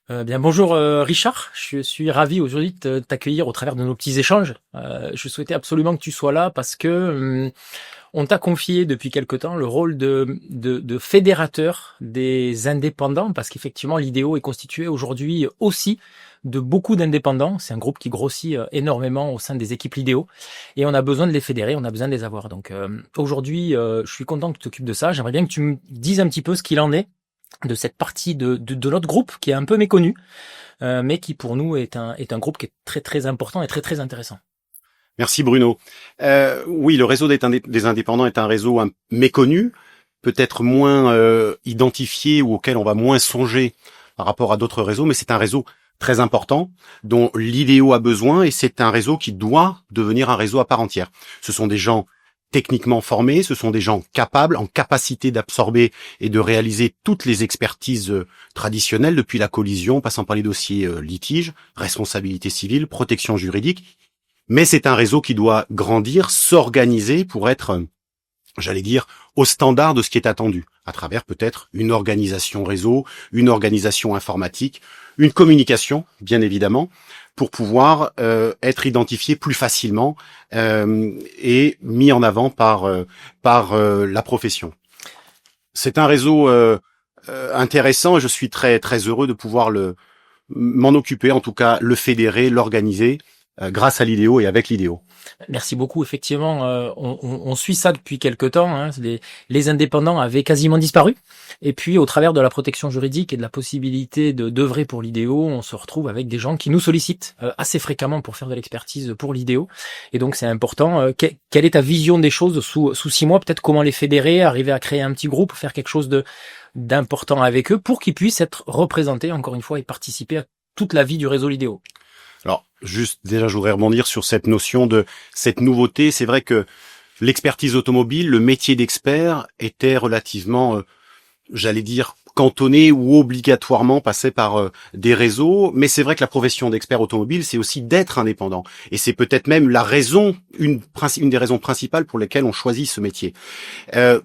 Bien bonjour Richard, je suis ravi aujourd'hui de t'accueillir au travers de nos petits échanges. Je souhaitais absolument que tu sois là parce que on t'a confié depuis quelque temps le rôle de fédérateur des indépendants, parce qu'effectivement l'IDEO est constitué aujourd'hui aussi de beaucoup d'indépendants. C'est un groupe qui grossit énormément au sein des équipes l'IDEO et on a besoin de les fédérer, on a besoin de les avoir. Donc aujourd'hui, je suis content que tu t'occupes de ça. J'aimerais bien que tu me dises un petit peu ce qu'il en est de cette partie de notre groupe qui est un peu méconnu, mais qui pour nous est un groupe qui est très très important et très très intéressant. Merci Bruno. Oui, le réseau des indépendants est un réseau méconnu, peut-être moins identifié ou auquel on va moins songer par rapport à d'autres réseaux, mais c'est un réseau très important dont l'IDEO a besoin et c'est un réseau qui doit devenir un réseau à part entière. Ce sont des gens techniquement formés, ce sont des gens capables, en capacité d'absorber et de réaliser toutes les expertises traditionnelles depuis la collision, passant par les dossiers litiges, responsabilité civile, protection juridique. Mais c'est un réseau qui doit grandir, s'organiser pour être, j'allais dire, au standard de ce qui est attendu, à travers peut-être une organisation réseau, une organisation informatique, une communication, bien évidemment, pour pouvoir être identifié plus facilement et mis en avant par la profession. C'est un réseau intéressant et je suis très très heureux de pouvoir m'en occuper, en tout cas le fédérer, l'organiser grâce à l'IDEO et avec l'IDEO. Merci beaucoup. Effectivement, on suit ça depuis quelque temps. Hein. Les indépendants avaient quasiment disparu. Et puis, au travers de la protection juridique et de la possibilité d'œuvrer pour l'IDEO, on se retrouve avec des gens qui nous sollicitent assez fréquemment pour faire de l'expertise pour l'IDEO. Et donc, c'est important. Quelle est ta vision des choses sous 6 mois? Peut-être comment les fédérer, arriver à créer un petit groupe, faire quelque chose d'important avec eux pour qu'ils puissent être représentés, encore une fois, et participer à toute la vie du réseau l'IDEO. Alors, juste déjà, je voudrais rebondir sur cette notion de cette nouveauté. C'est vrai que l'expertise automobile, le métier d'expert était relativement, j'allais dire, cantonné ou obligatoirement passé par des réseaux. Mais c'est vrai que la profession d'expert automobile, c'est aussi d'être indépendant. Et c'est peut-être même la raison, une des raisons principales pour lesquelles on choisit ce métier.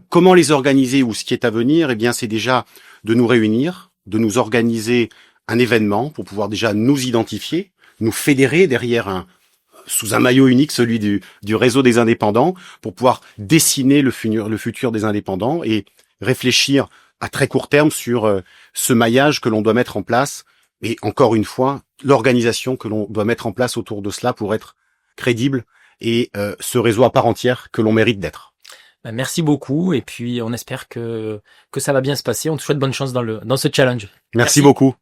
Comment les organiser ou ce qui est à venir? Eh bien, c'est déjà de nous réunir, de nous organiser un événement pour pouvoir déjà nous identifier, nous fédérer derrière sous un maillot unique, celui du réseau des indépendants, pour pouvoir dessiner le futur des indépendants et réfléchir à très court terme sur ce maillage que l'on doit mettre en place et encore une fois, l'organisation que l'on doit mettre en place autour de cela pour être crédible et ce réseau à part entière que l'on mérite d'être. Merci beaucoup et puis on espère que ça va bien se passer. On te souhaite bonne chance dans ce challenge. Merci beaucoup.